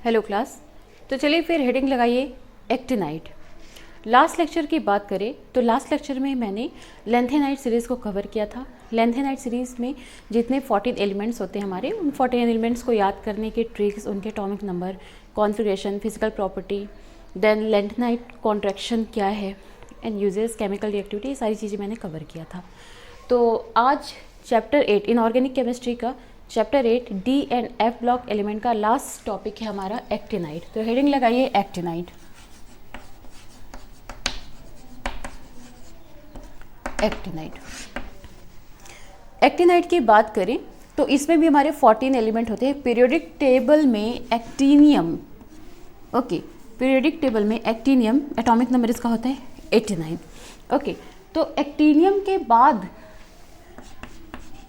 Hello class. तो चलिए फिर हेडिंग लगाइए एक्टिनाइड। लास्ट लेक्चर की बात करें तो लास्ट लेक्चर में मैंने लेंथेनाइड सीरीज़ को कवर किया था। लेंथेनाइड सीरीज़ में जितने 14 एलिमेंट्स होते हैं हमारे, उन 14 एलिमेंट्स को याद करने के ट्रिक्स, उनके atomic number, configuration, physical property, then lanthanide contraction क्या है एंड यूजेस, केमिकल रिएक्टिविटी, सारी चीज़ें मैंने कवर किया था। तो आज चैप्टर 8 इनऑर्गेनिक केमिस्ट्री का chapter 8 D and F block element का लास्ट टॉपिक है हमारा एक्टिनाइड। तो हेडिंग लगाइए एक्टिनाइड। एक्टिनाइड की बात करें तो इसमें भी हमारे 14 एलिमेंट होते हैं। पीरियोडिक टेबल में एक्टिनियम, ओके, पीरियोडिक टेबल में एक्टिनियम एटॉमिक नंबर इसका होता है 89। ओके, तो एक्टिनियम के बाद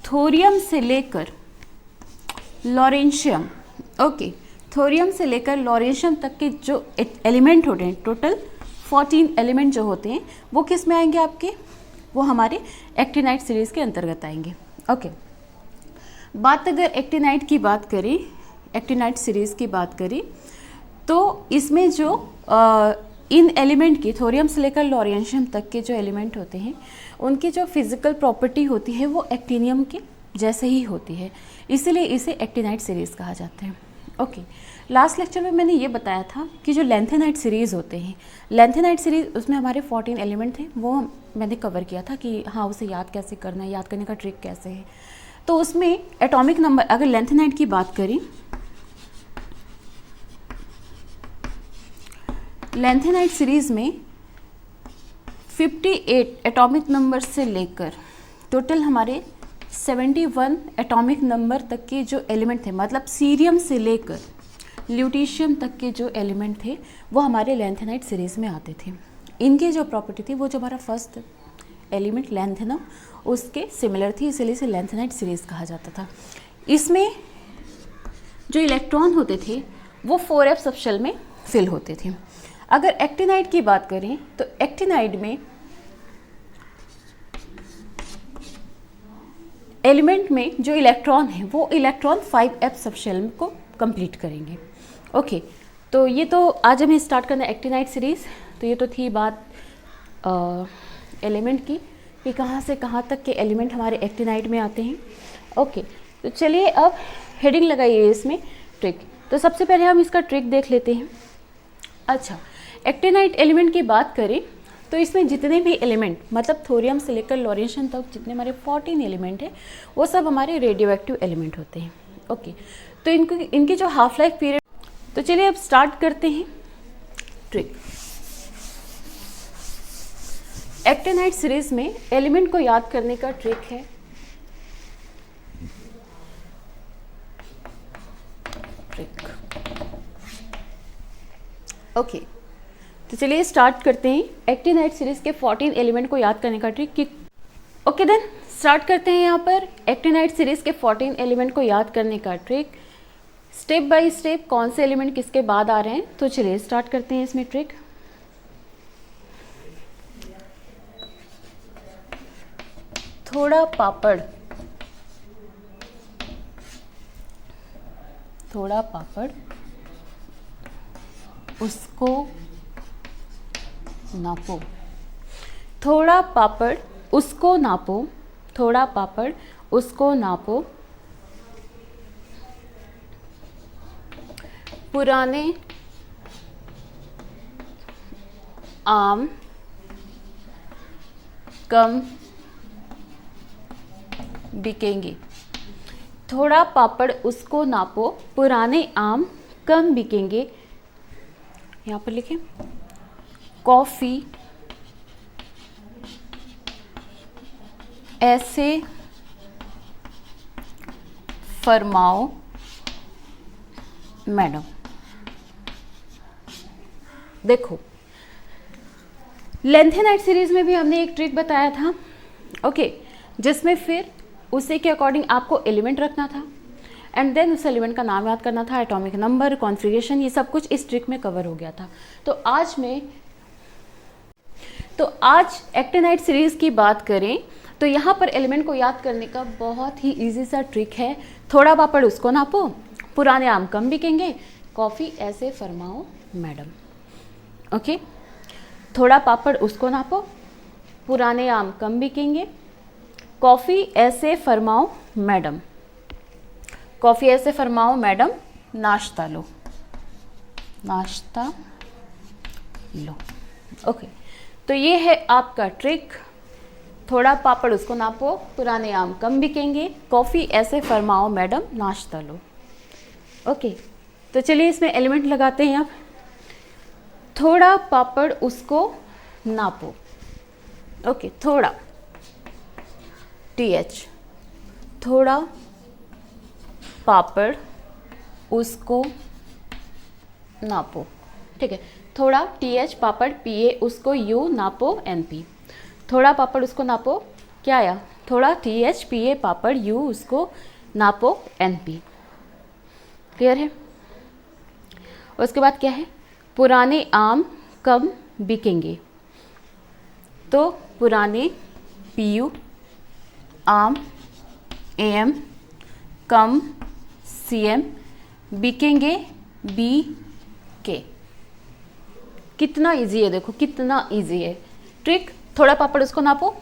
थोरियम से लेकर लॉरेंशियम, ओके, थोरियम से लेकर लॉरेंशियम तक के जो एलिमेंट होते हैं, टोटल 14 एलिमेंट जो होते हैं, वो किस में आएंगे आपके? वो हमारे एक्टिनाइड सीरीज़ के अंतर्गत आएंगे। ओके, बात अगर एक्टिनाइड की बात करें, एक्टिनाइड सीरीज़ की बात करें तो इसमें जो इन एलिमेंट की थोरियम से लेकर लॉरेंशियम तक के जो एलिमेंट होते हैं, उनकी जो फिजिकल प्रॉपर्टी होती है वो एक्टिनियम के जैसे ही होती है, इसीलिए इसे एक्टिनाइड सीरीज़ कहा जाता है। ओके, लास्ट लेक्चर में मैंने ये बताया था कि जो लेंथेनाइड सीरीज़ होते हैं, लेंथेनाइड सीरीज़ उसमें हमारे 14 एलिमेंट थे, वो मैंने कवर किया था कि हाँ उसे याद कैसे करना है, याद करने का ट्रिक कैसे है। तो उसमें एटॉमिक नंबर, अगर लेंथेनाइड की बात करें, लेंथेनाइड सीरीज़ में 58 एटॉमिक नंबर से लेकर टोटल हमारे 71 एटॉमिक नंबर तक के जो एलिमेंट थे, मतलब सीरियम से लेकर ल्यूटीशियम तक के जो एलिमेंट थे वो हमारे लेंथेनाइड सीरीज़ में आते थे। इनकी जो प्रॉपर्टी थी वो जो हमारा फर्स्ट एलिमेंट लेंथेनम उसके सिमिलर थी, इसलिए इसे लेंथेनाइड सीरीज़ कहा जाता था। इसमें जो इलेक्ट्रॉन होते थे वो 4f सबशेल में फिल होते थे। अगर एक्टिनाइड की बात करें तो एक्टिनाइड में एलिमेंट में जो इलेक्ट्रॉन है वो इलेक्ट्रॉन 5f सबशेल को कंप्लीट करेंगे। ओके, तो ये तो आज हमें स्टार्ट करना है एक्टिनाइड सीरीज़। तो ये तो थी बात एलिमेंट की कि कहाँ से कहाँ तक के एलिमेंट हमारे एक्टिनाइड में आते हैं। ओके, तो चलिए अब हेडिंग लगाइए इसमें ट्रिक। तो सबसे पहले हम इसका ट्रिक देख लेते हैं। अच्छा, एक्टिनाइड एलिमेंट की बात करें तो इसमें जितने भी एलिमेंट, मतलब थोरियम से लेकर लॉरेंशियम तक जितने हमारे 14 एलिमेंट हैं वो सब हमारे रेडियो एक्टिव एलिमेंट होते हैं। ओके, तो इनकी जो हाफ लाइफ पीरियड, तो चलिए अब स्टार्ट करते हैं ट्रिक। एक्टिनाइड सीरीज में एलिमेंट को याद करने का ट्रिक है ट्रिक। ओके, तो चलिए स्टार्ट करते हैं एक्टिनाइड सीरीज के 14 एलिमेंट को याद करने का ट्रिक। ओके देन स्टार्ट करते हैं यहाँ पर एक्टिनाइड सीरीज के 14 एलिमेंट को याद करने का ट्रिक। स्टेप बाय स्टेप कौन से एलिमेंट किसके बाद आ रहे हैं, तो चलिए स्टार्ट करते हैं इसमें ट्रिक। थोड़ा पापड़, थोड़ा पापड़ उसको नापो, थोड़ा पापड़ उसको नापो, थोड़ा पापड़ उसको नापो, पुराने आम कम बिकेंगे। थोड़ा पापड़ उसको नापो, पुराने आम कम बिकेंगे। यहाँ पर लिखें कॉफ़ी ऐसे फरमाओ मैडम। देखो, लेंथेनाइड सीरीज में भी हमने एक ट्रिक बताया था, ओके, जिसमें फिर उसी के अकॉर्डिंग आपको एलिमेंट रखना था एंड देन उस एलिमेंट का नाम याद करना था, एटॉमिक नंबर, कॉन्फ़िगरेशन, ये सब कुछ इस ट्रिक में कवर हो गया था। तो आज एक्टिनाइड सीरीज की बात करें तो यहाँ पर एलिमेंट को याद करने का बहुत ही इजी सा ट्रिक है। थोड़ा पापड़ उसको नापो, पुराने आम कम बिकेंगे, कॉफ़ी ऐसे फरमाओ मैडम। ओके, थोड़ा पापड़ उसको नापो, पुराने आम कम बिकेंगे, कॉफ़ी ऐसे फरमाओ मैडम, कॉफ़ी ऐसे फरमाओ मैडम, नाश्ता लो, नाश्ता लो। ओके, तो ये है आपका ट्रिक। थोड़ा पापड़ उसको नापो, पुराने आम कम बिकेंगे, कॉफ़ी ऐसे फरमाओ मैडम, नाश्ता लो। ओके, तो चलिए इसमें एलिमेंट लगाते हैं अब। थोड़ा पापड़ उसको नापो। ओके, थोड़ा TH, थोड़ा पापड़ उसको नापो। ठीक है, थोड़ा TH पापड़ PA उसको U नापो NP। थोड़ा पापड़ उसको नापो, क्या आया? थोड़ा TH PA पापड़ U उसको नापो NP। क्लियर है? उसके बाद क्या है? पुराने आम कम बिकेंगे, तो पुराने PU आम AM कम CM बिकेंगे BK। कितना इजी है, देखो कितना इजी है ट्रिक। थोड़ा पापड़ उसको नापो,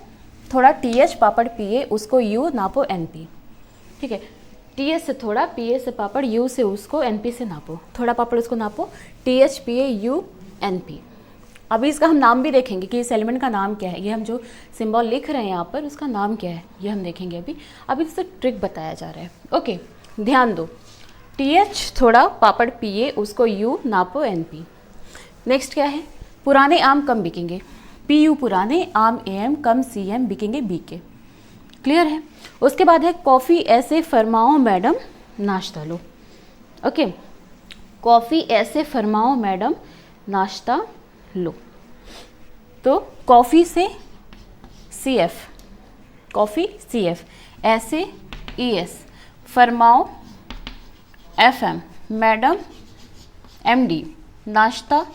थोड़ा TH पापड़ PA उसको U नापो NP। ठीक है, TH से थोड़ा, PA से पापड़, U से उसको, NP से नापो। थोड़ा पापड़ उसको नापो, TH PA U NP। अभी इसका हम नाम भी देखेंगे कि इस एलिमेंट का नाम क्या है। ये हम जो सिंबल लिख रहे हैं यहाँ पर उसका नाम क्या है ये हम देखेंगे अभी इससे ट्रिक बताया जा रहा है। ओके, ध्यान दो। TH थोड़ा पापड़ PA उसको U नापो NP। नेक्स्ट क्या है? पुराने आम कम बिकेंगे, PU पुराने आम AM come CM बिकेंगे BK। Clear है? उसके बाद है कॉफ़ी ऐसे फरमाओ मैडम, नाश्ता लो। ओके, कॉफ़ी ऐसे फरमाओ मैडम, नाश्ता लो। तो कॉफ़ी से CF, कॉफ़ी CF, ऐसे ES, फरमाओ FM, मैडम MD, नाश्ता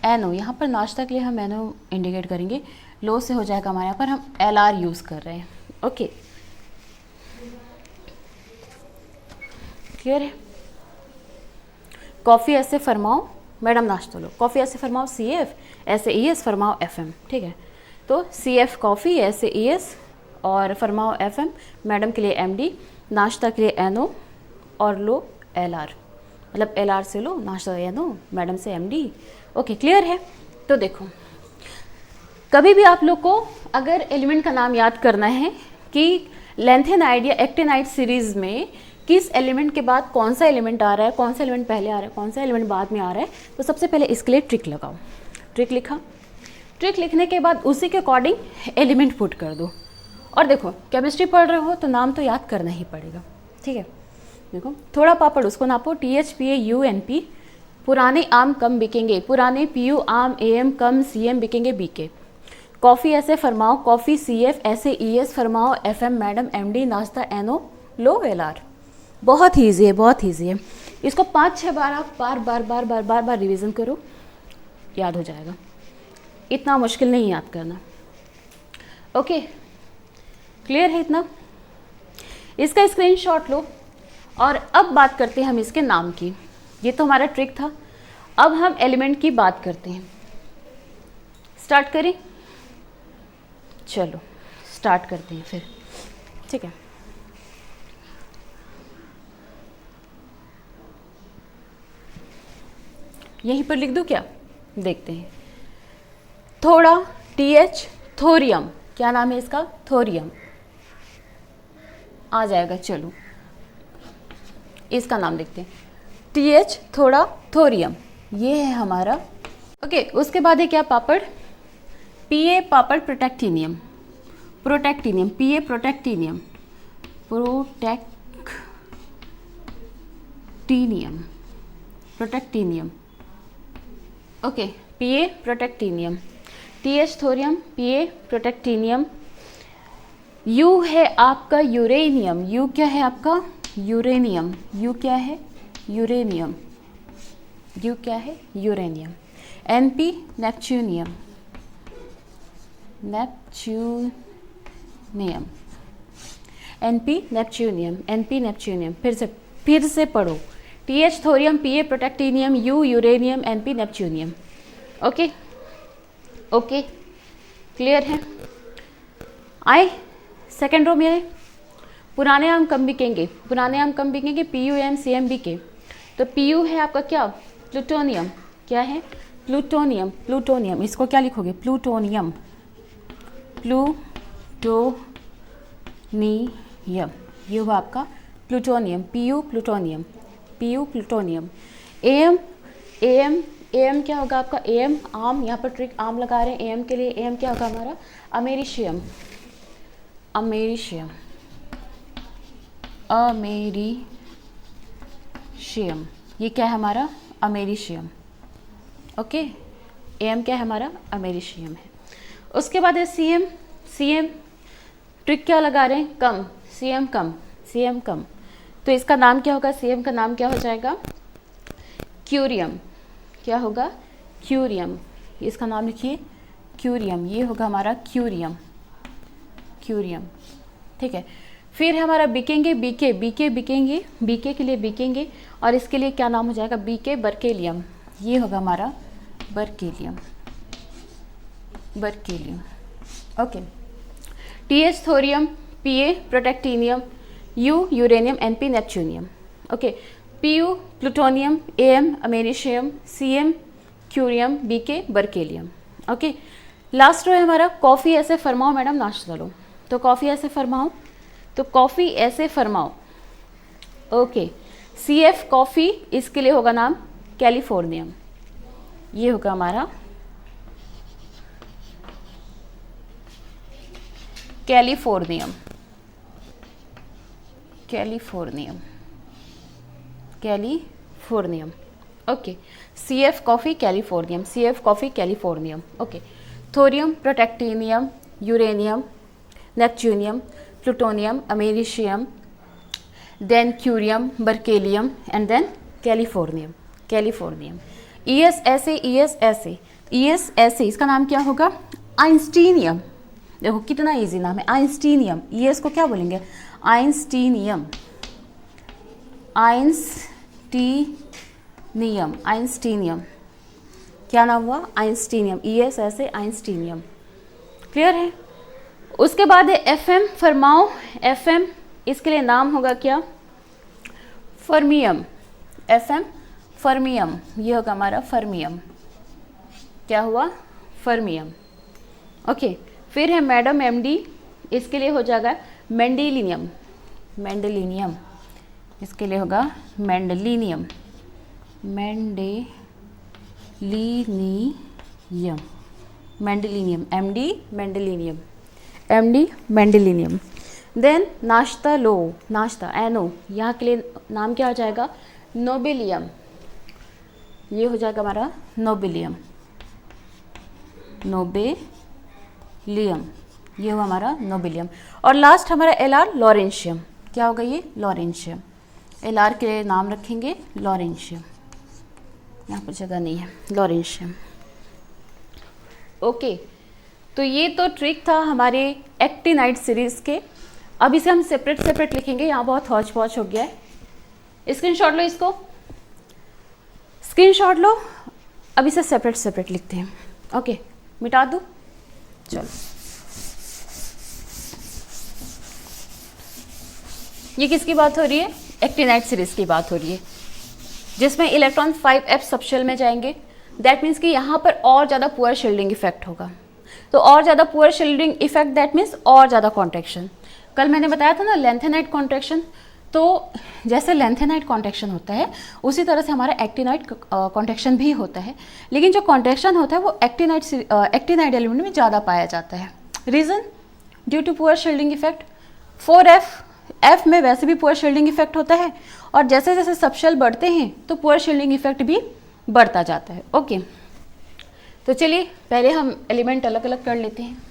NO। यहाँ पर नाश्ता के लिए हम NO इंडिकेट करेंगे, लो से हो जाएगा हमारे यहाँ पर, हम LR यूज़ कर रहे हैं। ओके, क्लियर है? कॉफ़ी ऐसे फरमाओ मैडम, नाश्ता लो। कॉफ़ी ऐसे फरमाओ CF, ऐसे ES फरमाओ FM। ठीक है, तो CF कॉफ़ी, ऐसे ES और फरमाओ FM, मैडम के लिए MD, नाश्ता के लिए NO और लो LR, मतलब LR से लो, नाश्ता NO, मैडम से MD। ओके, क्लियर है? तो देखो, कभी भी आप लोग को अगर एलिमेंट का नाम याद करना है कि लेंथेनाइड या एक्टिनाइड सीरीज में किस एलिमेंट के बाद कौन सा एलिमेंट आ रहा है, कौन सा एलिमेंट पहले आ रहा है, कौन सा एलिमेंट बाद में आ रहा है, तो सबसे पहले इसके लिए ट्रिक लगाओ। ट्रिक लिखा, ट्रिक लिखने के बाद उसी के अकॉर्डिंग एलिमेंट पुट कर दो। और देखो, केमिस्ट्री पढ़ रहे हो तो नाम तो याद करना ही पड़ेगा। ठीक है, देखो, थोड़ा पापड़ उसको नापो, TH PA U NP, पुराने आम कम बिकेंगे, पुराने PU आम AM come CM बिकेंगे BK। Coffee ऐसे फरमाओ, कॉफ़ी CF, ऐसे ES फरमाओ FM, मैडम MD, नाश्ता NO लो LR। बहुत ही ईजी है, बहुत ईजी है। इसको 5-6 बार आप बार रिवीजन करो, याद हो जाएगा। इतना मुश्किल नहीं याद करना। ओके, क्लियर है इतना? इसका स्क्रीनशॉट लो और अब बात करते हैं हम इसके नाम की। ये तो हमारा ट्रिक था, अब हम एलिमेंट की बात करते हैं। स्टार्ट करें? चलो स्टार्ट करते हैं फिर। ठीक है, यहीं पर लिख दूं क्या? देखते हैं। थोड़ा TH थोरियम, क्या नाम है इसका? थोरियम आ जाएगा। चलो इसका नाम देखते हैं, TH थोड़ा थोरियम, ये है हमारा। ओके, उसके बाद है क्या? पापड़ PA पापड़ protactinium, protactinium PA protactinium, protactinium, protactinium. Okay, PA protactinium, TH thorium, PA protactinium. U है आपका यूरेनियम, U क्या है आपका? यूरेनियम। U क्या है? यूरेनियम। U क्या है? Uranium. NP neptunium, neptunium, NP neptunium, NP neptunium. फिर से पढ़ो, TH thorium, PA protactinium, U uranium, NP neptunium. Okay okay, clear है। आए सेकेंड रो में, पुराने नाम कम बिकेंगे, पुराने नाम कम बिकेंगे, PU एम CM BK। तो PU है आपका क्या, प्लूटोनियम। क्या है, प्लूटोनियम, प्लूटोनियम। इसको क्या लिखोगे, प्लूटोनियम, प्लूटोनियम, ये हुआ आपका plutonium, PU plutonium, PU plutonium. AM, AM, AM क्या होगा आपका, AM आम, यहाँ पर ट्रिक आम लगा रहे हैं AM के लिए। AM क्या होगा हमारा, अमेरिशियम, अमेरिशियम, अमेरिशियम, ये क्या है हमारा, अमेरिशियम। ओके, AM क्या है हमारा, अमेरिशियम है। उसके बाद है CM, CM ट्रिक क्या लगा रहे हैं, कम, CM कम, CM कम। तो इसका नाम क्या होगा, CM का नाम क्या हो जाएगा, क्यूरियम। क्या होगा, क्यूरियम। इसका नाम लिखिए क्यूरियम, ये होगा हमारा क्यूरियम, क्यूरियम। ठीक है, फिर हमारा बिकेंगे, BK, BK बिकेंगे, BK के लिए बिकेंगे, और इसके लिए क्या नाम हो जाएगा, BK बर्केलियम, ये होगा हमारा berkelium, berkelium. Okay, TH thorium, PA protactinium, U uranium, NP neptunium. Okay, PU plutonium, AM americium, CM curium, BK berkelium. Okay, last row है हमारा, कॉफ़ी ऐसे फरमाओ मैडम नाश्ता लो। तो कॉफ़ी ऐसे फरमाओ, तो कॉफ़ी ऐसे फरमाओ। ओके, CF कॉफ़ी, इसके लिए होगा नाम कैलिफोर्नियम, ये होगा हमारा californium, californium, californium. Okay, CF coffee californium, CF coffee californium. Okay, thorium protactinium, uranium, neptunium, plutonium, americium, then curium, berkelium, and then californium, californium. ES ऐसे, ES ऐसे, ES ऐसे, इसका नाम क्या होगा, आइंस्टीनियम। देखो कितना इजी नाम है, आइंस्टीनियम। ES को क्या बोलेंगे, आइंस्टीनियम, आइंस्टीनियम, आइंस्टीनियम। क्या नाम हुआ, आइंस्टीनियम, ES ऐसे, आइंस्टीनियम। क्लियर है। उसके बाद है FM फरमाओ, FM, इसके लिए नाम होगा क्या, फर्मियम, FM फर्मियम, ये होगा हमारा फर्मियम। क्या हुआ, फर्मियम। ओके, फिर है मैडम MD, इसके लिए हो जाएगा मेंडेलिनियम, मेंडेलिनियम, इसके लिए होगा मेंडेलिनियम, मेंडेलिनियम, मेंडेलिनियम, MD मेंडेलिनियम, MD मेंडेलिनियम। देन नाश्ता लो, नाश्ता NO, यहाँ के लिए नाम क्या हो जाएगा, नोबेलियम, ये हो जाएगा हमारा नोबेलियम, नोबेलियम, ये हुआ हमारा नोबेलियम। और लास्ट हमारा LR लॉरेंशियम। क्या होगा ये, लॉरेंशियम। LR के लिए नाम रखेंगे लॉरेंशियम, यहाँ पर जगह नहीं है, लॉरेंशियम। ओके, तो ये तो ट्रिक था हमारे एक्टिनाइड सीरीज के। अब इसे हम सेपरेट सेपरेट लिखेंगे, यहाँ बहुत हौच पौच हो गया है। स्क्रीनशॉट लो, इसको स्क्रीनशॉट लो। अब इसे सेपरेट सेपरेट लिखते हैं। ओके, मिटा दूँ, चलो। ये किसकी बात हो रही है, एक्टिनाइड सीरीज की बात हो रही है, जिसमें इलेक्ट्रॉन 5f सबशेल में जाएंगे। दैट मीन्स कि यहाँ पर और ज़्यादा पुअर शील्डिंग इफेक्ट होगा। तो और ज़्यादा poor shielding effect, that means और ज़्यादा कॉन्ट्रैक्शन। कल मैंने बताया था ना लेंथेनाइड कॉन्ट्रैक्शन, तो जैसे लेंथेनाइड कॉन्ट्रैक्शन होता है उसी तरह से हमारा एक्टिनाइड कॉन्ट्रैक्शन भी होता है। लेकिन जो कॉन्ट्रैक्शन होता है वो एक्टिनाइड एलिमेंट में ज़्यादा पाया जाता है। Reason, due to poor shielding effect. 4f में वैसे भी पुअर शील्डिंग इफेक्ट होता है, और जैसे जैसे सबशेल बढ़ते हैं तो पुअर शील्डिंग इफेक्ट भी बढ़ता जाता है। ओके, तो चलिए पहले हम एलिमेंट अलग अलग कर लेते हैं।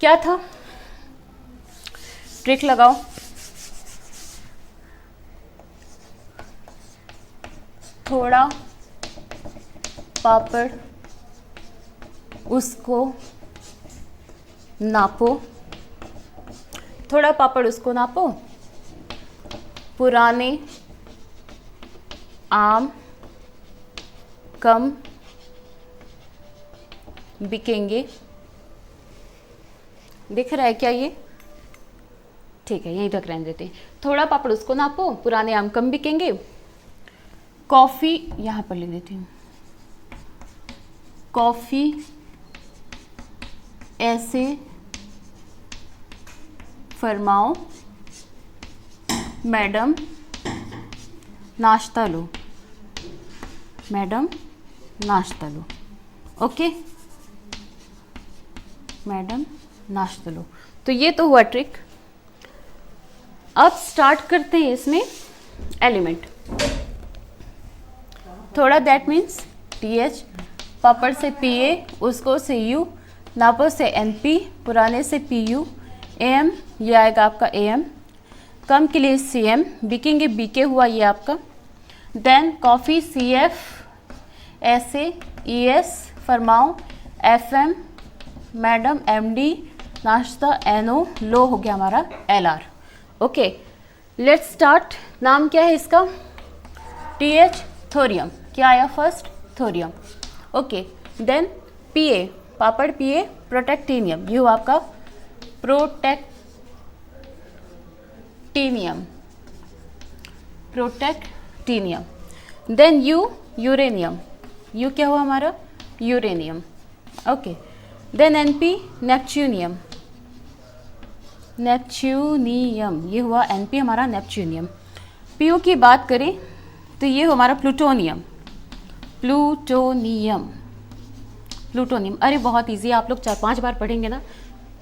क्या था, ट्रिक लगाओ। थोड़ा पापड़ उसको नापो, थोड़ा पापड़ उसको नापो, पुराने आम कम बिकेंगे। दिख रहा है क्या ये? ठीक है, यहीं तक रहने देते हैं। थोड़ा पापड़ उसको नापो, पुराने आम कम बिकेंगे। कॉफ़ी यहाँ पर लिख देती हूँ, कॉफ़ी ऐसे फरमाओ मैडम नाश्ता लो, मैडम नाश्ता लो। ओके, मैडम नाश्ता लो। तो ये तो हुआ ट्रिक। अब स्टार्ट करते हैं इसमें एलिमेंट। थोड़ा दैट मीन्स TH, पापड़ से PA, उसको से U, नापो से NP, पुराने से PU, AM ये आएगा आपका AM, कम के लिए CM, बिकेंगे BK हुआ ये आपका। देन कॉफ़ी CF, ऐसे ES, फरमाओ FM, मैडम MD, नाश्ता NO, लो हो गया हमारा LR। Okay, let's start. नाम क्या है इसका? TH, thorium. क्या आया first? Thorium. Okay, then PA, पापड़ PA, प्रोटेक्टीनियम, ये हुआ आपका protactinium, protactinium. Then U, uranium, U क्या हुआ हमारा? Uranium. Okay, then NP, neptunium, neptunium, ये हुआ NP हमारा नेपच्यूनियम। PO की बात करें तो ये हमारा प्लूटोनियम, प्लूटोनियम, प्लूटोनियम। अरे बहुत इजी है, आप लोग 4-5 बार पढ़ेंगे ना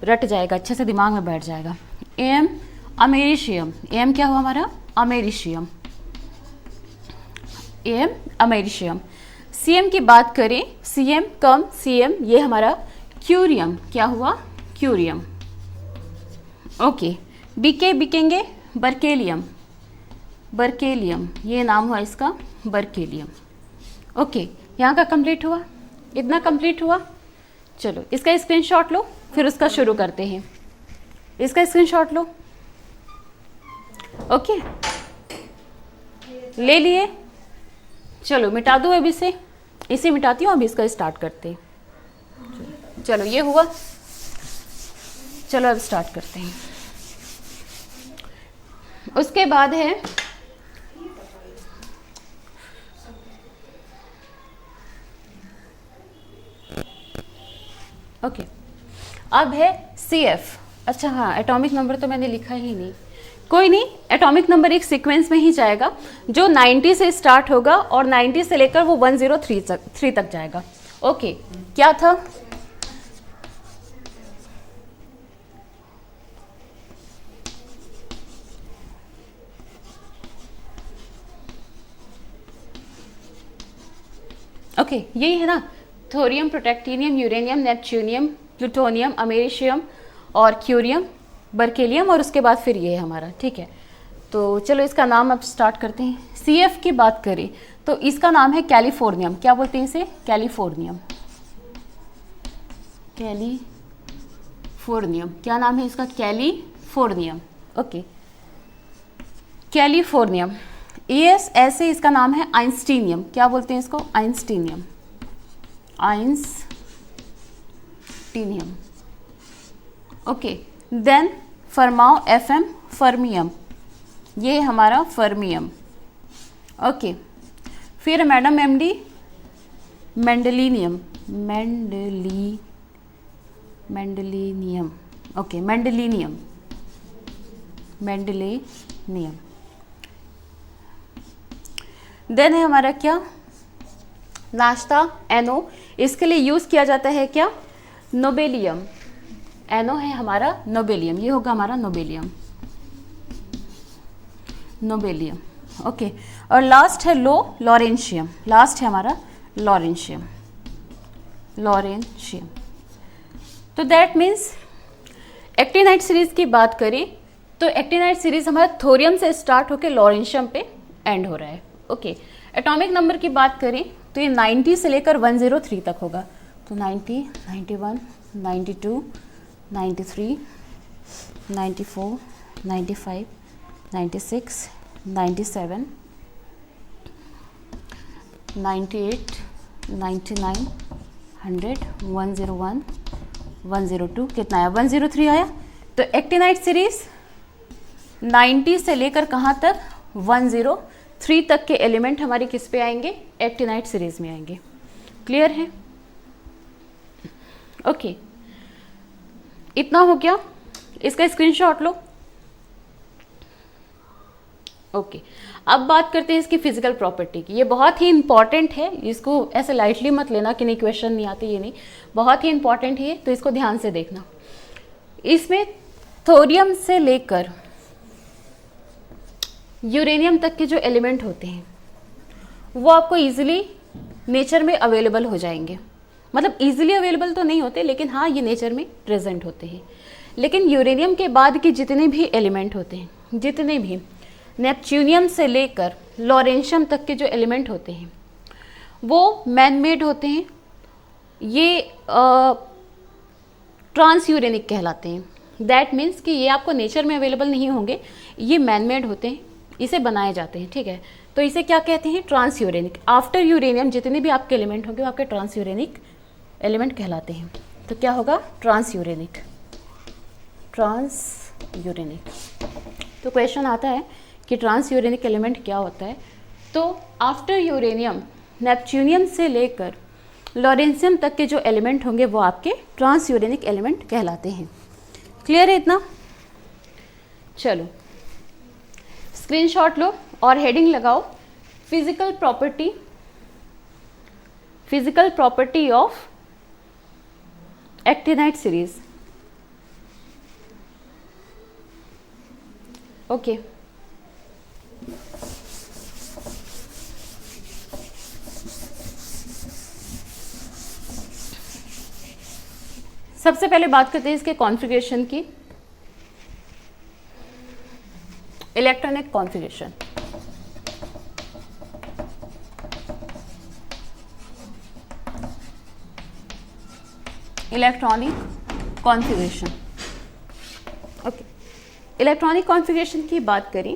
रट जाएगा, अच्छे से दिमाग में बैठ जाएगा। AM, अमेरिशियम, AM क्या हुआ हमारा? Americium, AM americium. CM की बात करें, CM कम CM, ये हमारा क्यूरियम, क्या हुआ? क्यूरियम। ओके, BK बिकेंगे बर्केलियम, बर्केलियम, ये नाम हुआ इसका बर्केलियम। ओके, यहाँ का कंप्लीट हुआ, इतना कंप्लीट हुआ। चलो इसका स्क्रीनशॉट लो, फिर उसका शुरू करते हैं। इसका स्क्रीनशॉट लो। ओके, ले लिए। चलो मिटा दो अब इसे मिटाती हूँ, अब इसका स्टार्ट करते हैं। चलो ये हुआ, चलो अब स्टार्ट करते हैं। उसके बाद है ओके, अब है CF। अच्छा हाँ, एटॉमिक नंबर तो मैंने लिखा ही नहीं, कोई नहीं, एटॉमिक नंबर एक सीक्वेंस में ही जाएगा जो 90 से स्टार्ट होगा और 90 से लेकर वो 103 तक जाएगा। ओके, क्या था? ओके, यही है ना, thorium, protactinium, uranium, neptunium, plutonium, americium और क्यूरियम, बर्केलियम, और उसके बाद फिर ये है हमारा। ठीक है, तो चलो इसका नाम अब स्टार्ट करते हैं। CF की बात करें तो इसका नाम है कैलिफोर्नियम। क्या बोलते हैं इसे? Californium, californium. क्या नाम है इसका? कैलिफोर्नियम। Okay, californium. ES ऐसे इसका नाम है आइंस्टीनियम। क्या बोलते हैं इसको? Einsteinium, einsteinium. ओके, देन फरमाओ FM, फर्मियम, ये हमारा फर्मियम। ओके, फिर madam MD, mendelevium, mendelevium. Okay, mendelevium, mendelevium. Then है हमारा क्या? नाश्ता NO, इसके लिए यूज किया जाता है क्या? नोबेलियम। NO है हमारा नोबेलियम, ये होगा हमारा नोबेलियम, नोबेलियम। ओके, और लास्ट है लॉरेंशियम, लास्ट है हमारा लॉरेंशियम, लॉरेंशियम। तो दैट मीन्स एक्टिनाइट सीरीज की बात करें तो एक्टिनाइट सीरीज हमारा थोरियम से स्टार्ट होकर लॉरेंशियम पे एंड हो रहा है। ओके, एटॉमिक नंबर की बात करें तो ये 90 से लेकर 103 तक होगा। तो 90, 91, 92, 93, 94, 95, 96, 97, 98, 99, 100, 101, 102, कितना आया? 103 आया। तो एक्टिनाइट सीरीज 90 से लेकर कहाँ तक? 103 तक के एलिमेंट हमारे किस पे आएंगे? एक्टिनाइट सीरीज में आएंगे। क्लियर है? ओके, इतना हो गया। इसका स्क्रीनशॉट लो। ओके, अब बात करते हैं इसकी फिजिकल प्रॉपर्टी की। ये बहुत ही इंपॉर्टेंट है, इसको ऐसे लाइटली मत लेना कि नहीं क्वेश्चन नहीं आते, ये नहीं, बहुत ही इंपॉर्टेंट है, तो इसको ध्यान से देखना। इसमें थोरियम से लेकर यूरेनियम तक के जो एलिमेंट होते हैं वो आपको इजीली नेचर में अवेलेबल हो जाएंगे। मतलब इजीली अवेलेबल तो नहीं होते, लेकिन हाँ ये नेचर में प्रेजेंट होते हैं। लेकिन यूरेनियम के बाद के जितने भी एलिमेंट होते हैं, जितने भी नेपच्यूनियम से लेकर लॉरेंशियम तक के जो एलिमेंट होते हैं वो मैन मेड होते हैं। ये ट्रांस यूरेनिक कहलाते हैं। दैट मीन्स कि ये आपको नेचर में अवेलेबल नहीं होंगे, ये मैन मेड होते हैं, इसे बनाए जाते हैं। ठीक है, तो इसे क्या कहते हैं? Trans uranic. आफ्टर यूरेनियम जितने भी आपके एलिमेंट होंगे वो आपके ट्रांस यूरेनिक एलिमेंट कहलाते हैं। तो क्या होगा? Transuranic. Transuranic. तो क्वेश्चन आता है कि ट्रांस यूरेनिक एलिमेंट क्या होता है? तो आफ्टर यूरेनियम नेपच्यूनियम से लेकर लॉरेंशियम तक के जो एलिमेंट होंगे वो आपके ट्रांस यूरेनिक एलिमेंट कहलाते हैं। क्लियर है इतना? चलो स्क्रीनशॉट लो और हेडिंग लगाओ, physical property of actinide series. Okay, सबसे पहले बात करते हैं इसके कॉन्फ़िगरेशन की। Electronic configuration. Electronic configuration. Okay, electronic configuration की बात करें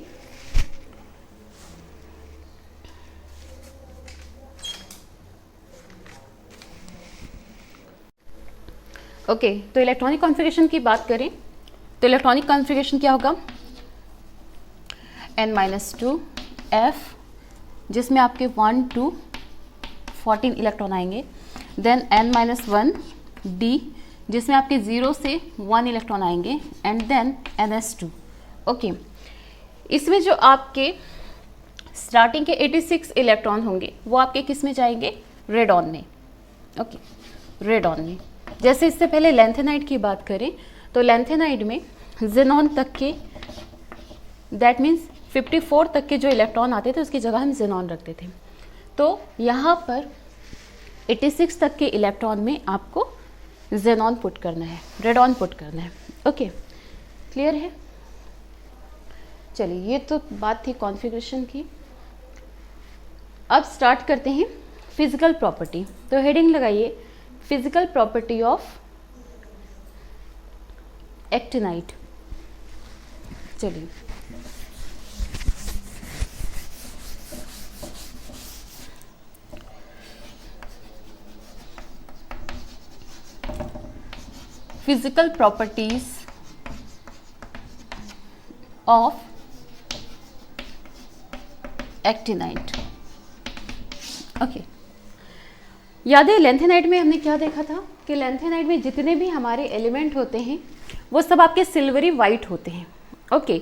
ओके, तो इलेक्ट्रॉनिक कॉन्फ़िगरेशन की बात करें तो इलेक्ट्रॉनिक कॉन्फ़िगरेशन क्या होगा? n-2 F, जिसमें आपके 1 2 14 इलेक्ट्रॉन आएंगे। देन n-1 D, जिसमें आपके 0 से 1 इलेक्ट्रॉन आएंगे। And then ns2। ओके, इसमें जो आपके स्टार्टिंग के 86 इलेक्ट्रॉन होंगे वो आपके किस में जाएंगे? रेडॉन में। ओके, रेडॉन में। जैसे इससे पहले लेंथेनाइड की बात करें तो लेंथेनाइड में जेनॉन तक के, दैट मीन्स 54 तक के जो इलेक्ट्रॉन आते थे उसकी जगह हम जेनॉन रखते थे। तो यहाँ पर 86 तक के इलेक्ट्रॉन में आपको जेनॉन पुट करना है, रेडॉन पुट करना है। ओके, क्लियर है? चलिए, ये तो बात थी कॉन्फ़िगरेशन की। अब स्टार्ट करते हैं फिजिकल प्रॉपर्टी। तो हेडिंग लगाइए, फिजिकल प्रॉपर्टी ऑफ एक्टिनाइट। चलिए, physical properties of actinide. Okay, याद है लेंथेनाइट में हमने क्या देखा था कि लेंथेनाइट में जितने भी हमारे एलिमेंट होते हैं वो सब आपके सिल्वरी वाइट होते हैं। ओके,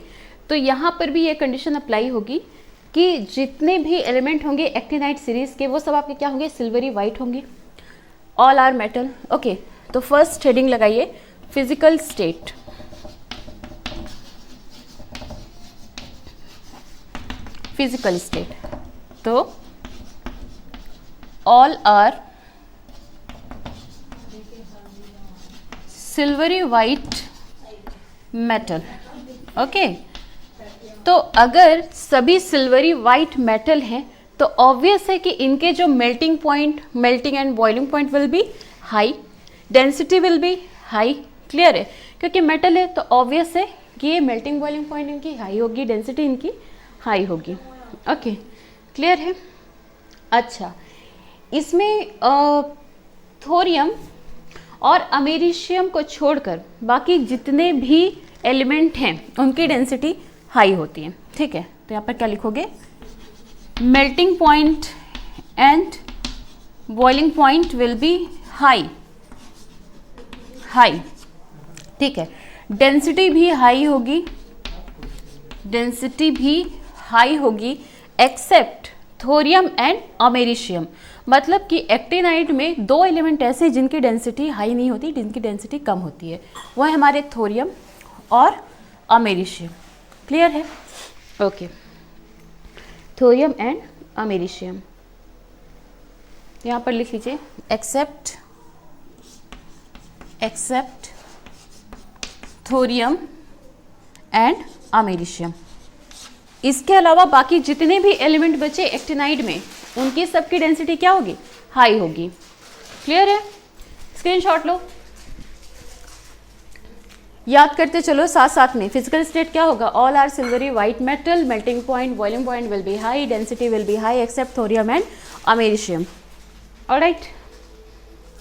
तो यहाँ पर भी ये कंडीशन अप्लाई होगी कि जितने भी एलिमेंट होंगे एक्टिनाइट सीरीज के वो सब आपके क्या होंगे? सिल्वरी वाइट होंगे। All are metal. ओके, तो फर्स्ट हेडिंग लगाइए, फिजिकल स्टेट। फिजिकल स्टेट, तो all are silvery white metal. Okay, तो अगर सभी सिल्वरी वाइट मेटल हैं तो ऑब्वियस है कि इनके जो melting point, melting and boiling point will be high, density will be high. Clear है? क्योंकि मेटल है तो ऑब्वियस है कि ये मेल्टिंग बॉइलिंग पॉइंट इनकी हाई होगी, डेंसिटी इनकी हाई होगी। ओके, क्लियर है? अच्छा, इसमें थोरियम और अमेरिशियम को छोड़कर बाकी जितने भी एलिमेंट हैं उनकी डेंसिटी हाई होती है। ठीक है, तो यहाँ पर क्या लिखोगे, melting point and boiling point will be high. High, ठीक है, डेंसिटी भी हाई होगी, डेंसिटी भी हाई होगी एक्सेप्ट थोरियम एंड अमेरिशियम। मतलब कि एक्टिनाइड में दो एलिमेंट ऐसे जिनकी डेंसिटी हाई नहीं होती, जिनकी डेंसिटी कम होती है, वो है हमारे थोरियम और अमेरिशियम। क्लियर है? ओके, थोरियम एंड अमेरिशियम यहाँ पर लिख लीजिए, एक्सेप्ट थोरियम एंड अमेरिशियम। इसके अलावा बाकी जितने भी एलिमेंट बचे एक्टिनाइड में, उनकी सबकी डेंसिटी क्या होगी, हाई होगी। क्लियर है? स्क्रीनशॉट लो, याद करते चलो साथ साथ में। फिजिकल स्टेट क्या होगा, all are silvery white metal, melting point boiling point will be high, density will be high except thorium and americium. Alright,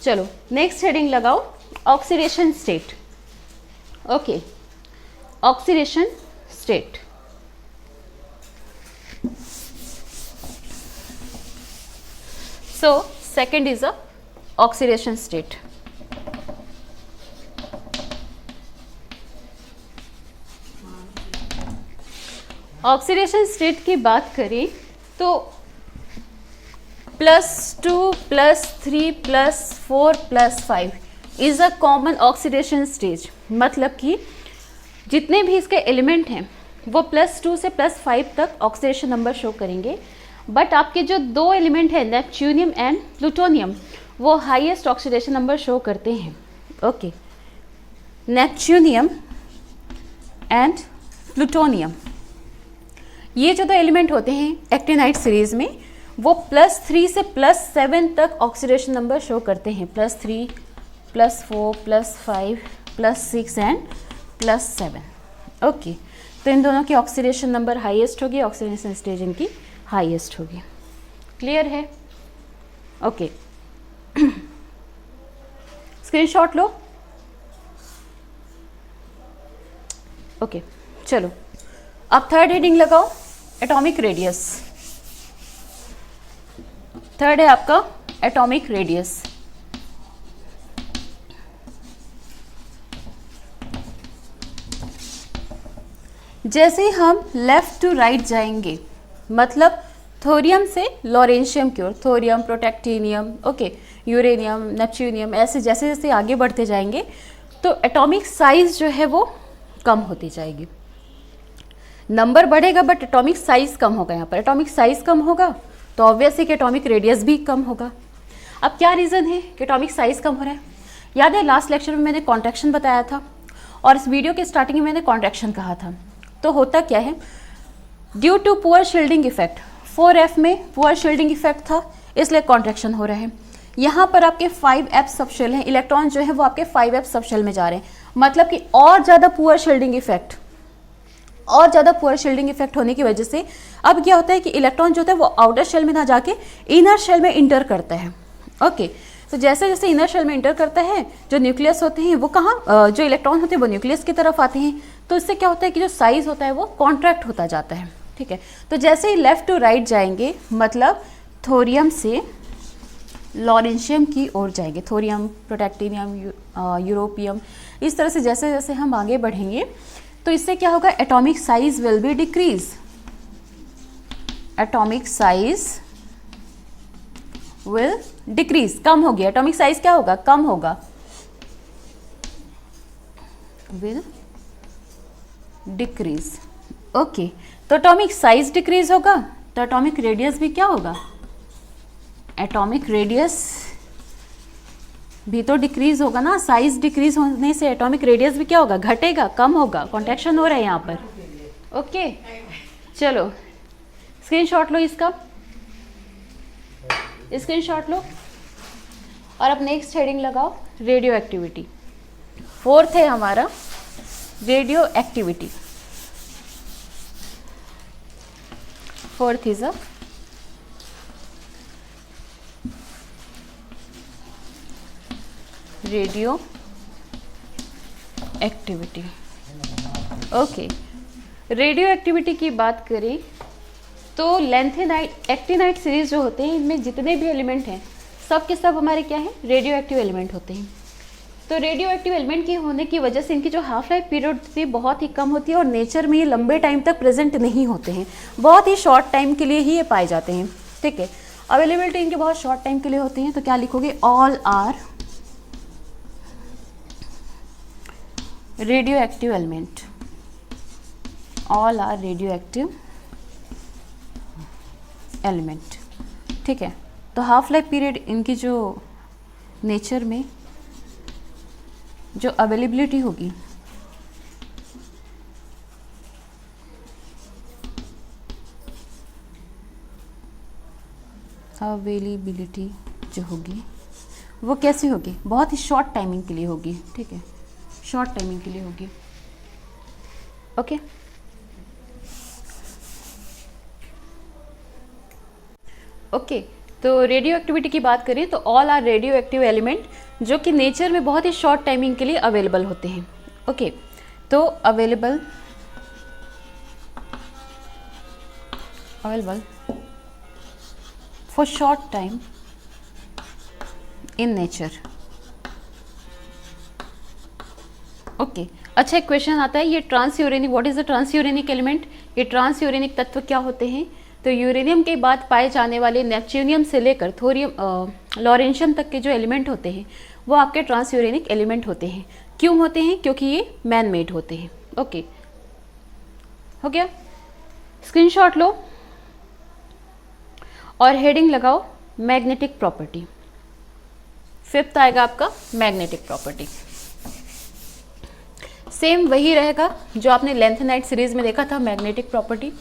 चलो नेक्स्ट हेडिंग लगाओ, oxidation state. Okay, oxidation state. So second is a oxidation state. Oxidation state की बात करें तो +2 +3 +4 +5 is a common oxidation stage. मतलब कि जितने भी इसके एलिमेंट हैं वो +2 से +5 तक ऑक्सीडेशन नंबर शो करेंगे। बट आपके जो दो एलिमेंट हैं नेपच्यूनियम एंड प्लूटोनियम, वो हाईएस्ट ऑक्सीडेशन नंबर शो करते हैं। ओके, नेपच्यूनियम एंड प्लूटोनियम, ये जो दो एलिमेंट होते हैं एक्टिनाइड सीरीज में, वो +3 से +7 तक ऑक्सीडेशन नंबर शो करते हैं। +3 +4 +5 +6 एंड +7। ओके, तो इन दोनों की ऑक्सीडेशन नंबर हाईएस्ट होगी, ऑक्सीडेशन स्टेज इनकी हाईएस्ट होगी। क्लियर है? ओके, स्क्रीनशॉट लो। ओके, चलो अब थर्ड हेडिंग लगाओ, एटॉमिक रेडियस। थर्ड है आपका एटॉमिक रेडियस। जैसे हम लेफ्ट टू राइट जाएंगे, मतलब थोरियम से लॉरेंशियम की ओर, thorium, protactinium, okay, uranium, neptunium, ऐसे जैसे जैसे आगे बढ़ते जाएंगे तो एटॉमिक साइज जो है वो कम होती जाएगी। नंबर बढ़ेगा बट एटॉमिक साइज कम होगा। यहाँ पर एटॉमिक साइज कम होगा तो ऑब्वियसली कि एटॉमिक रेडियस भी कम होगा। अब क्या रीज़न है कि एटॉमिक साइज कम हो रहा है? याद है लास्ट लेक्चर में मैंने कॉन्ट्रैक्शन बताया था और इस वीडियो के स्टार्टिंग में मैंने कॉन्ट्रैक्शन कहा था। तो होता क्या है, due to poor shielding effect, 4f में पुअर शील्डिंग इफेक्ट था इसलिए कॉन्ट्रैक्शन हो रहा है। यहाँ पर आपके 5f सबशेल हैं, इलेक्ट्रॉन जो है वो आपके 5f सबशेल में जा रहे हैं। मतलब कि और ज़्यादा पुअर शील्डिंग इफेक्ट, और ज़्यादा पुअर शील्डिंग इफेक्ट होने की वजह से अब क्या होता है कि इलेक्ट्रॉन जो होता है वो आउटर शेल में ना जाके इनर शेल में इंटर करता है। ओके, तो जैसे जैसे इनर शेल में इंटर करता है, जो न्यूक्लियस होते हैं वो कहाँ, जो इलेक्ट्रॉन होते हैं वो न्यूक्लियस की तरफ आते हैं। तो इससे क्या होता है कि जो साइज होता है वो कॉन्ट्रैक्ट होता जाता है। ठीक है, तो जैसे ही लेफ्ट टू राइट जाएंगे, मतलब थोरियम से लॉरेंशियम की ओर जाएंगे, थोरियम, प्रोटेक्टिनियम, यूरोपियम, इस तरह से जैसे जैसे हम आगे बढ़ेंगे तो इससे क्या होगा, atomic size will be decrease. Atomic size will decrease, कम होगी। एटॉमिक साइज क्या होगा, कम होगा, विल डिक्रीज। ओके, तो एटॉमिक साइज डिक्रीज होगा तो एटॉमिक रेडियस भी क्या होगा, एटॉमिक रेडियस भी तो डिक्रीज होगा ना। साइज डिक्रीज होने से एटॉमिक रेडियस भी क्या होगा, घटेगा, कम होगा। कॉन्ट्रैक्शन हो रहा है यहाँ पर। ओके, चलो स्क्रीनशॉट लो इसका, स्क्रीनशॉट लो और अब नेक्स्ट हेडिंग लगाओ, रेडियो एक्टिविटी। फोर्थ है हमारा radio activity. Fourth is a radio activity. Okay, radio activity की बात करें तो लैंथेनाइट एक्टिनाइट सीरीज जो होते हैं इनमें जितने भी एलिमेंट हैं सब के सब हमारे क्या हैं, रेडियो एक्टिव एलिमेंट होते हैं। तो रेडियो एक्टिव एलिमेंट के होने की वजह से इनकी जो हाफ लाइफ पीरियड होती है बहुत ही कम होती है और नेचर में ये लंबे टाइम तक प्रेजेंट नहीं होते हैं, बहुत ही शॉर्ट टाइम के लिए ही ये पाए जाते हैं। ठीक है, अवेलेबिलिटी इनकी बहुत शॉर्ट टाइम के लिए होती है। तो क्या लिखोगे, all are radioactive element, all are radioactive element. ठीक है, तो हाफ लाइफ पीरियड इनकी जो नेचर में जो अवेलेबिलिटी होगी अवेलेबिलिटी जो होगी वो कैसी होगी, बहुत ही शॉर्ट टाइमिंग के लिए होगी। ठीक है, शॉर्ट टाइमिंग के लिए होगी। ओके, ओके, तो रेडियो एक्टिविटी की बात करें तो all are radioactive element जो कि नेचर में बहुत ही शॉर्ट टाइमिंग के लिए अवेलेबल होते हैं। ओके, तो available for short time in nature. Okay, अच्छा, एक क्वेश्चन आता है, ये ट्रांसयूरेनिक, व्हाट इज द ट्रांसयूरेनिक एलिमेंट? ये ट्रांसयूरेनिक तत्व क्या होते हैं? तो यूरेनियम के बाद पाए जाने वाले नेपच्यूनियम से लेकर थोरियम लॉरेंशियम तक के जो एलिमेंट होते हैं वो आपके ट्रांसयूरेनिक एलिमेंट होते हैं। क्यों होते हैं? क्योंकि ये मैन मेड होते हैं। ओके, हो गया, स्क्रीनशॉट लो और हेडिंग लगाओ मैग्नेटिक प्रॉपर्टी। फिफ्थ आएगा आपका मैग्नेटिक प्रॉपर्टी। सेम वही रहेगा जो आपने लैंथेनाइट सीरीज में देखा था, मैग्नेटिक प्रॉपर्टी।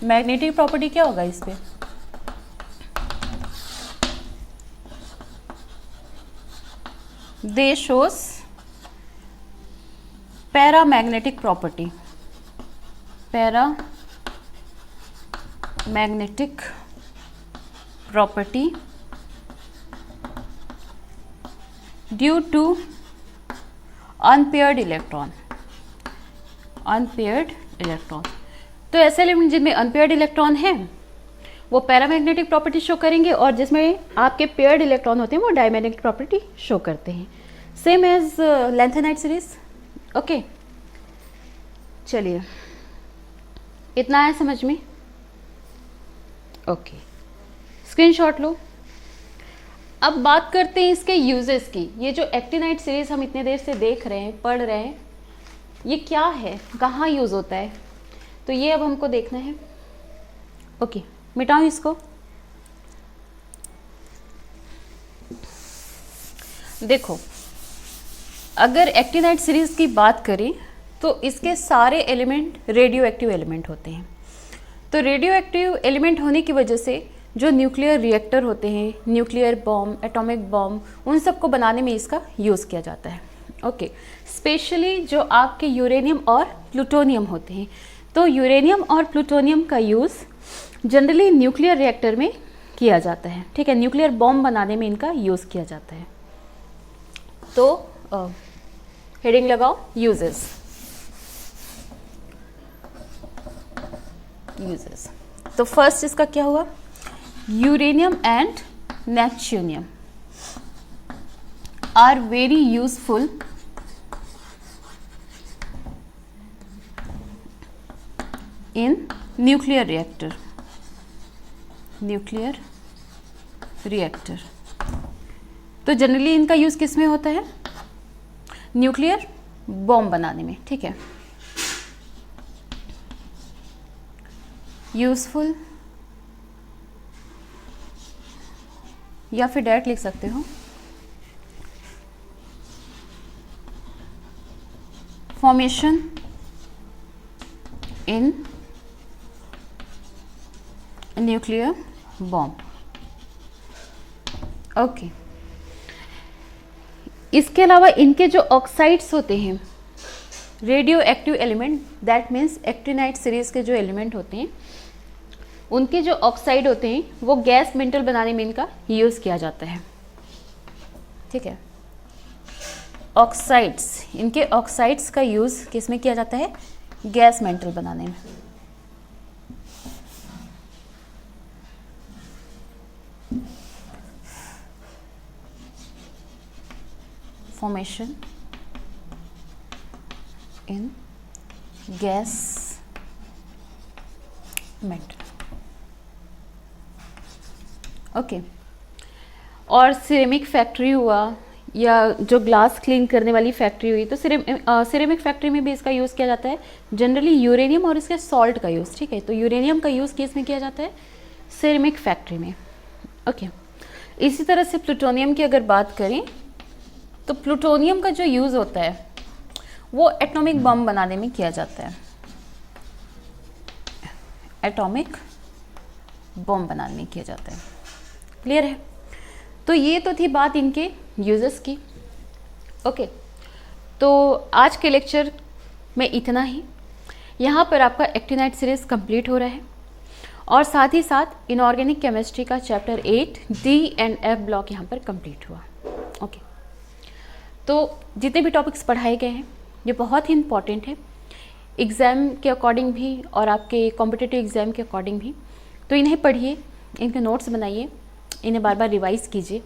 मैग्नेटिक प्रॉपर्टी क्या होगा इस पे? They shows paramagnetic property, paramagnetic property due to unpaired electron. Unpaired electron, तो ऐसे एलिमेंट जिनमें अनपेयर्ड इलेक्ट्रॉन है वो पैरामैग्नेटिक प्रॉपर्टी शो करेंगे और जिसमें आपके पेयर्ड इलेक्ट्रॉन होते हैं वो डायमैग्नेटिक प्रॉपर्टी शो करते हैं। Same as lanthanide series. Okay, चलिए, इतना है समझ में? ओके, स्क्रीनशॉट लो। अब बात करते हैं इसके यूजेस की। ये जो एक्टिनाइट सीरीज हम इतने देर से देख रहे हैं, पढ़ रहे हैं, ये क्या है, कहाँ यूज होता है, तो ये अब हमको देखना है। ओके, मिटाऊं इसको। देखो, अगर एक्टिनाइट सीरीज की बात करें तो इसके सारे एलिमेंट रेडियो एक्टिव एलिमेंट होते हैं। तो रेडियो एक्टिव एलिमेंट होने की वजह से जो न्यूक्लियर रिएक्टर होते हैं, न्यूक्लियर बॉम्ब, एटॉमिक बॉम्ब, उन सब को बनाने में इसका यूज़ किया जाता है। ओके, स्पेशली जो आपके यूरेनियम और प्लूटोनियम होते हैं, तो यूरेनियम और प्लूटोनियम का यूज़ जनरली न्यूक्लियर रिएक्टर में किया जाता है। ठीक है, न्यूक्लियर बॉम्ब बनाने में इनका यूज़ किया जाता है। तो हेडिंग लगाओ, यूजेस। यूजेस, तो फर्स्ट इसका क्या हुआ, uranium and neptunium are very useful in nuclear reactor. Nuclear reactor, तो जनरली इनका यूज किस में होता है, न्यूक्लियर बॉम्ब बनाने में। ठीक है, यूजफुल या फिर डायरेक्ट लिख सकते हो formation in nuclear bomb. Okay, इसके अलावा इनके जो ऑक्साइड्स होते हैं, radio active element, that means actinide series के जो एलिमेंट होते हैं उनके जो ऑक्साइड होते हैं वो गैस मेटल बनाने में इनका यूज़ किया जाता है। ठीक है। ऑक्साइड्स, इनके ऑक्साइड्स का यूज़ किस में किया जाता है? गैस मेटल बनाने में। फॉर्मेशन इन गैस मेटल। ओके। और सिरेमिक फैक्ट्री हुआ या जो ग्लास क्लीन करने वाली फैक्ट्री हुई, तो सिरेमिक फैक्ट्री में भी इसका यूज़ किया जाता है। जनरली यूरेनियम और इसके सॉल्ट का यूज़, ठीक है। तो यूरेनियम का यूज़ किस में किया जाता है? सिरेमिक फैक्ट्री में। ओके। इसी तरह से प्लूटोनियम की अगर बात करें तो प्लूटोनियम का जो यूज़ होता है वो एटॉमिक बम बनाने में किया जाता है। एटॉमिक बम बनाने में किया जाता है। क्लियर है? तो ये तो थी बात इनके यूजेस की। ओके। तो आज के लेक्चर में इतना ही। यहाँ पर आपका एक्टिनाइट सीरीज कंप्लीट हो रहा है और साथ ही साथ इनऑर्गेनिक केमिस्ट्री का chapter 8 D and F block यहाँ पर कंप्लीट हुआ। ओके। तो जितने भी टॉपिक्स पढ़ाए गए हैं ये बहुत ही इम्पॉर्टेंट है एग्ज़ाम के अकॉर्डिंग भी और आपके कॉम्पिटिटिव एग्ज़ाम के अकॉर्डिंग भी। तो इन्हें पढ़िए, इनके नोट्स बनाइए, इन्हें बार बार रिवाइज़ कीजिए।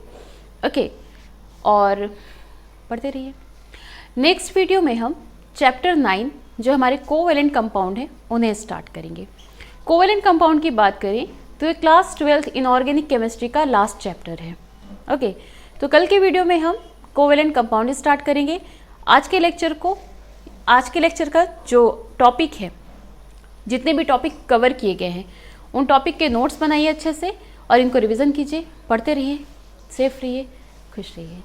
ओके। और पढ़ते रहिए। नेक्स्ट वीडियो में हम चैप्टर 9 जो हमारे कोवैलेंट कंपाउंड हैं उन्हें स्टार्ट करेंगे। कोवैलेंट कंपाउंड की बात करें तो ये क्लास 12 इनऑर्गेनिक केमिस्ट्री का लास्ट चैप्टर है। ओके। तो कल के वीडियो में हम कोवैलेंट कंपाउंड स्टार्ट करेंगे। आज के लेक्चर का जो टॉपिक है, जितने भी टॉपिक कवर किए गए हैं उन टॉपिक के नोट्स बनाइए अच्छे से और इनको रिवीजन कीजिए, पढ़ते रहिए, सेफ रहिए, खुश रहिए।